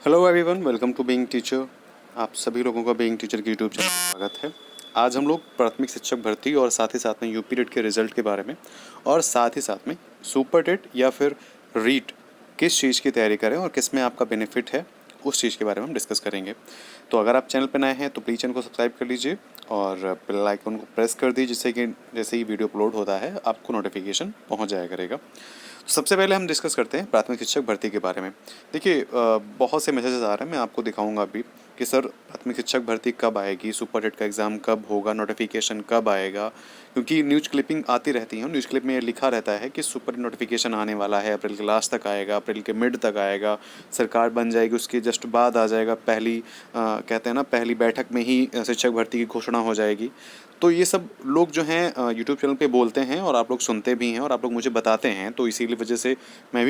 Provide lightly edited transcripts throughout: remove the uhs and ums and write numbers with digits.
Hello everyone, welcome to Being Teacher. आप सभी लोगों का बीइंग टीचर के यूट्यूब चैनल में स्वागत है। आज हम लोग प्राथमिक शिक्षक भर्ती और साथ ही साथ में यूपी टेट के रिजल्ट के बारे में और साथ ही साथ में सुपर टेट या फिर रीट किस चीज़ की तैयारी करें और किस में आपका बेनिफिट है उस चीज़ के बारे में हम डिस्कस करेंगे। तो अगर आप चैनल पर नए हैं तो प्लीज़ चैनल को सब्सक्राइब कर लीजिए और बेल आइकन को प्रेस कर दीजिए, जिससे कि जैसे ही वीडियो अपलोड होता है आपको नोटिफिकेशन पहुंच जाया करेगा। सबसे पहले हम डिस्कस करते हैं प्राथमिक शिक्षक भर्ती के बारे में। देखिए, बहुत से मैसेजेस आ रहे हैं, मैं आपको दिखाऊंगा अभी कि सर प्राथमिक शिक्षक भर्ती कब आएगी, सुपर टेट का एग्ज़ाम कब होगा, नोटिफिकेशन कब आएगा। क्योंकि न्यूज़ क्लिपिंग आती रहती है, न्यूज़ क्लिप में ये लिखा रहता है कि सुपर नोटिफिकेशन आने वाला है, अप्रैल के लास्ट तक आएगा, अप्रैल के मिड तक आएगा, सरकार बन जाएगी उसके जस्ट बाद आ जाएगा, कहते हैं ना पहली बैठक में ही शिक्षक भर्ती की घोषणा हो जाएगी। तो ये सब लोग जो हैं यूट्यूब चैनल पे बोलते हैं और आप लोग सुनते भी हैं और आप लोग मुझे बताते हैं, तो इसीलिए वजह से मैं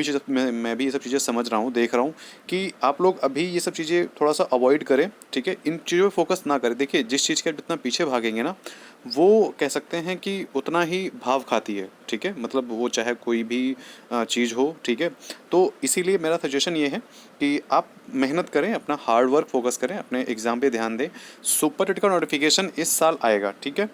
भी ये सब चीज़ें समझ रहा हूँ, देख रहा हूँ कि आप लोग अभी ये सब चीज़ें थोड़ा सा अवॉइड करें, ठीक है। इन चीज़ों पे फोकस ना करें। देखिए, जिस चीज़ के जितना पीछे भागेंगे ना, वो कह सकते हैं कि उतना ही भाव खाती है, ठीक है। मतलब वो चाहे कोई भी चीज़ हो, ठीक है। तो इसीलिए मेरा सजेशन ये है कि आप मेहनत करें, अपना हार्ड वर्क फोकस करें, अपने एग्ज़ाम पे ध्यान दें। सुपर टेट का नोटिफिकेशन इस साल आएगा, ठीक है।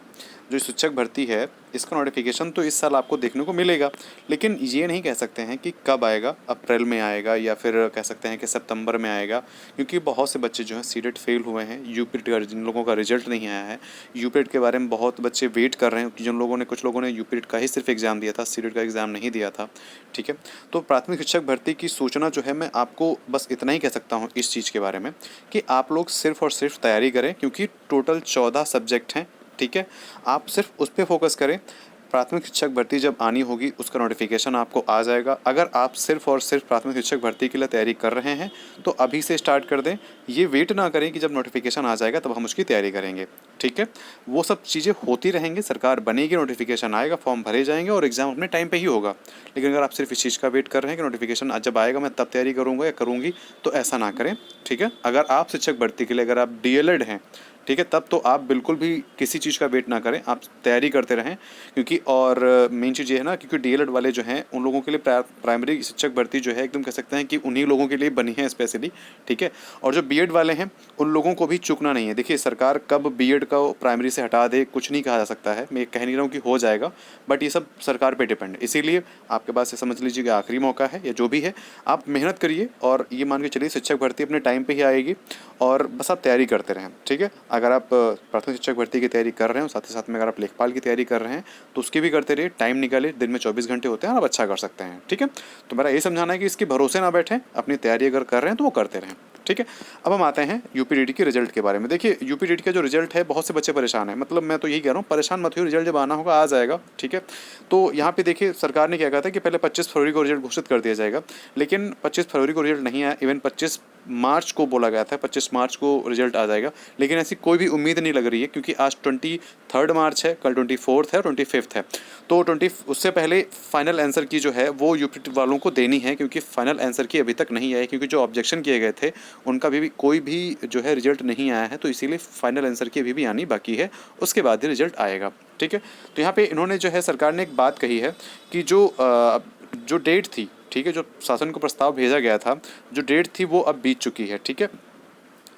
जो शिक्षक भर्ती है इसका नोटिफिकेशन तो इस साल आपको देखने को मिलेगा, लेकिन ये नहीं कह सकते हैं कि कब आएगा, अप्रैल में आएगा या फिर कह सकते हैं कि सितंबर में आएगा। क्योंकि बहुत से बच्चे जो हैं सीटेट फेल हुए हैं, यूपी टेट का जिन लोगों का रिजल्ट नहीं आया है, यूपी टेट के बारे में बहुत बच्चे वेट कर रहे हैं। कुछ लोगों ने यूपी टेट का ही सिर्फ एग्ज़ाम दिया था, सीटेट का एग्ज़ाम नहीं दिया था, ठीक है। तो प्राथमिक शिक्षक भर्ती की सूचना जो है, मैं आपको बस इतना ही कह सकता हूँ इस चीज़ के बारे में कि आप लोग सिर्फ और सिर्फ तैयारी करें, क्योंकि टोटल 14 सब्जेक्ट हैं, ठीक है। आप सिर्फ उस पर फोकस करें। प्राथमिक शिक्षक भर्ती जब आनी होगी उसका नोटिफिकेशन आपको आ जाएगा। अगर आप सिर्फ और सिर्फ प्राथमिक शिक्षक भर्ती के लिए तैयारी कर रहे हैं तो अभी से स्टार्ट कर दें। ये वेट ना करें कि जब नोटिफिकेशन आ जाएगा तब हम उसकी तैयारी करेंगे, ठीक है। वो सब चीज़ें होती रहेंगी, सरकार बनेगी, नोटिफिकेशन आएगा, फॉर्म भरे जाएंगे और एग्ज़ाम अपने टाइम पे ही होगा। लेकिन अगर आप सिर्फ इस चीज़ का वेट कर रहे हैं कि नोटिफिकेशन जब आएगा मैं तब तैयारी करूँगा या करूँगी, तो ऐसा ना करें, ठीक है। अगर आप शिक्षक भर्ती के लिए अगर आप डीएलएड हैं, ठीक है, तब तो आप बिल्कुल भी किसी चीज़ का वेट ना करें, आप तैयारी करते रहें। क्योंकि और मेन चीज़ ये है ना, क्योंकि डीएलएड वाले जो हैं उन लोगों के लिए प्राइमरी शिक्षक भर्ती जो है एकदम कह सकते हैं कि उन्हीं लोगों के लिए बनी है स्पेशली, ठीक है। और जो बीएड वाले हैं उन लोगों को भी चूकना नहीं है। देखिए, सरकार कब बीएड का प्राइमरी से हटा दे कुछ नहीं कहा जा सकता है, मैं कह नहीं रहा हूँ कि हो जाएगा, बट ये सब सरकार पर डिपेंड है। इसीलिए आपके पास ये समझ लीजिए कि आखिरी मौका है या जो भी है, आप मेहनत करिए और ये मान के चलिए शिक्षक भर्ती अपने टाइम पर ही आएगी और बस आप तैयारी करते रहें, ठीक है। अगर आप प्राथमिक शिक्षक भर्ती की तैयारी कर रहे हो, साथ ही साथ में अगर आप लेखपाल की तैयारी कर रहे हैं तो उसकी भी करते रहिए। टाइम निकालिए, दिन में 24 घंटे होते हैं और आप अच्छा कर सकते हैं, ठीक है। तो मेरा ये समझाना है कि इसके भरोसे ना बैठें, अपनी तैयारी अगर कर रहे हैं तो वो करते रहें, ठीक है। अब हम आते हैं यूपीडीटी के रिजल्ट के बारे में। देखिए, यूपीडीटी का जो रिजल्ट है, बहुत से बच्चे परेशान हैं। मतलब मैं तो यही कह रहा हूँ, परेशान मत होइए, रिजल्ट जब आना होगा आ जाएगा, ठीक है। तो यहाँ पे देखिए, सरकार ने क्या कहा था कि पहले 25 फरवरी को रिजल्ट घोषित कर दिया जाएगा, लेकिन 25 फरवरी को रिजल्ट नहीं आया। इवन 25 मार्च को बोला गया था, 25 मार्च को रिजल्ट आ जाएगा, लेकिन ऐसी कोई भी उम्मीद नहीं लग रही है। क्योंकि आज 23 मार्च है, कल 24 है और 25 है। तो उससे पहले फाइनल आंसर की जो है वो यूपी वालों को देनी है, क्योंकि फाइनल आंसर की अभी तक नहीं आई। क्योंकि जो ऑब्जेक्शन किए गए थे उनका भी कोई भी जो है रिजल्ट नहीं आया है, तो इसीलिए फाइनल आंसर की अभी भी आनी बाकी है, उसके बाद ही रिजल्ट आएगा, ठीक है। तो यहाँ पे इन्होंने जो है, सरकार ने एक बात कही है कि जो डेट थी, ठीक है, जो शासन को प्रस्ताव भेजा गया था, जो डेट थी वो अब बीत चुकी है, ठीक है।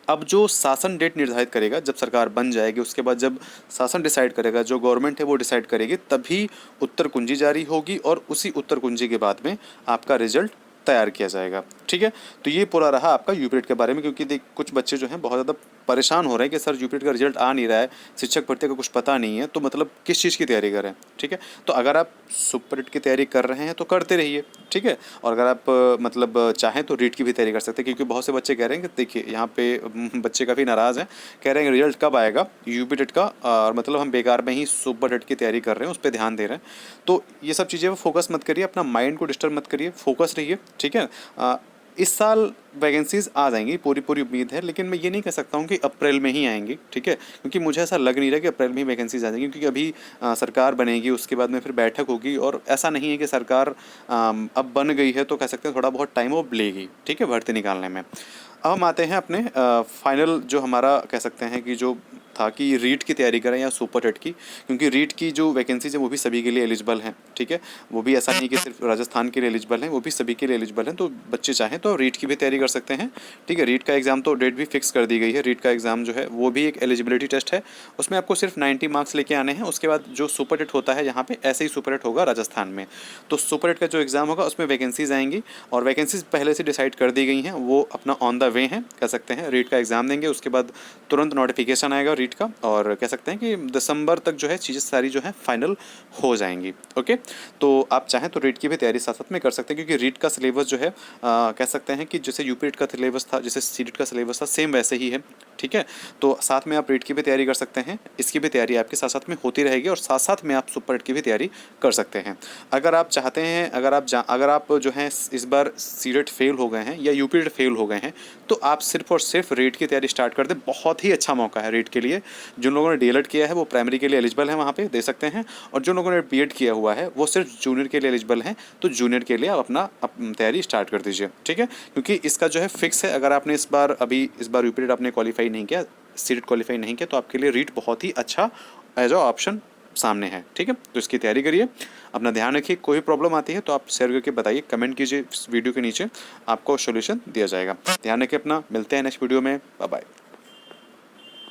अब जो शासन डेट निर्धारित करेगा, जब सरकार बन जाएगी उसके बाद जब शासन डिसाइड करेगा, जो गवर्नमेंट है वो डिसाइड करेगी, तभी उत्तर कुंजी जारी होगी और उसी उत्तर कुंजी के बाद में आपका रिजल्ट तैयार किया जाएगा, ठीक है। तो ये पूरा रहा आपका यूपीटेट के बारे में। क्योंकि देख, कुछ बच्चे जो हैं बहुत ज़्यादा परेशान हो रहे हैं कि सर यूपीटेट का रिजल्ट आ नहीं रहा है, शिक्षक भर्ती का कुछ पता नहीं है, तो मतलब किस चीज़ की तैयारी करें, ठीक है। तो अगर आप सुपर टेट की तैयारी कर रहे हैं तो करते रहिए, ठीक है। और अगर आप चाहें तो रीट की भी तैयारी कर सकते हैं। क्योंकि बहुत से बच्चे कह रहे हैं कि देखिए, यहाँ पे बच्चे काफ़ी नाराज़ हैं, कह रहे हैं रिजल्ट कब आएगा यूपी टेट का, और मतलब हम बेकार में ही सुपर टेट की तैयारी कर रहे हैं, उस पर ध्यान दे रहे हैं। तो ये सब चीज़ें फोकस मत करिए, अपना माइंड को डिस्टर्ब मत करिए, फोकस रहिए, ठीक है। इस साल वैकेंसीज़ आ जाएंगी, पूरी उम्मीद है, लेकिन मैं ये नहीं कह सकता हूँ कि अप्रैल में ही आएंगी, ठीक है। क्योंकि मुझे ऐसा लग नहीं रहा कि अप्रैल में ही वैकेंसीज आ जाएंगी। क्योंकि अभी सरकार बनेगी, उसके बाद में फिर बैठक होगी, और ऐसा नहीं है कि सरकार अब बन गई है तो कह सकते हैं थोड़ा बहुत टाइम वो लेगी, ठीक है, भर्ती निकालने में। अब हम आते हैं अपने फाइनल, जो हमारा कह सकते हैं कि जो था कि रीट की तैयारी करें या सुपर टेट की, क्योंकि रीट की जो वैकेंसीज है वो भी सभी के लिए एलिजिबल हैं, ठीक है। वो भी ऐसा नहीं कि सिर्फ राजस्थान के लिए एलिजिबल हैं, वो भी सभी के लिए एलिजिबल हैं। तो बच्चे चाहें तो रीट की भी तैयारी कर सकते हैं, ठीक है। रीट का एग्ज़ाम तो डेट भी फिक्स कर दी गई है। रीट का एग्ज़ाम जो है वो भी एक एलिजिबिलिटी टेस्ट है, उसमें आपको सिर्फ 90 मार्क्स लेके आने हैं। उसके बाद जो सुपर टेट होता है यहाँ पे ऐसे ही सुपर टेट होगा राजस्थान में। तो सुपर टेट का जो एग्ज़ाम होगा उसमें वैकेंसीज आएंगी, और वैकेंसीज पहले से डिसाइड कर दी गई हैं, वो अपना ऑन द वे हैं कह सकते हैं। रीट का एग्ज़ाम देंगे, उसके बाद तुरंत नोटिफिकेशन आएगा रीट का, और कह सकते हैं कि दिसंबर तक जो है चीज़ें सारी जो है फाइनल हो जाएंगी। ओके, तो आप चाहें तो रीट की भी तैयारी साथ साथ में कर सकते हैं, क्योंकि रीट का सिलेबस जो है कह सकते हैं कि जैसे यूपी रीट का सिलेबस था, जैसे सी रीट का सिलेबस था, सेम वैसे ही है, ठीक है। तो साथ में आप रीट की भी तैयारी कर सकते हैं, इसकी भी तैयारी आपके साथ साथ में होती रहेगी, और साथ साथ में आप सुपर रीट की भी तैयारी कर सकते हैं। अगर आप चाहते हैं, अगर आप जो है इस बार सी रीट फेल हो गए हैं या यूपी रीट फेल हो गए हैं, तो आप सिर्फ और सिर्फ रीट की तैयारी स्टार्ट कर दें। बहुत ही अच्छा मौका है रीट के लिए। जिन लोगों ने डीएलएड किया है वो प्राइमरी के लिए एलिजिबल है, वहाँ पे दे सकते हैं, और जिन लोगों ने बीएड किया हुआ है वो सिर्फ जूनियर के लिए एलिजिबल हैं। तो जूनियर के लिए आप अपना तैयारी स्टार्ट कर दीजिए, ठीक है। क्योंकि इसका जो है फिक्स है, अगर आपने इस बार यूपी रीट आपने क्वालिफाई नहीं किया, सी रीट क्वालिफाई नहीं किया, तो आपके लिए रीट बहुत ही अच्छा एज अ ऑप्शन सामने है, ठीक है। तो इसकी तैयारी करिए, अपना ध्यान रखिए। कोई प्रॉब्लम आती है तो आप शेयर करके बताइए, कमेंट कीजिए इस वीडियो के नीचे, आपको सॉल्यूशन दिया जाएगा। ध्यान रखिए अपना, मिलते हैं नेक्स्ट वीडियो में, बाय बाय।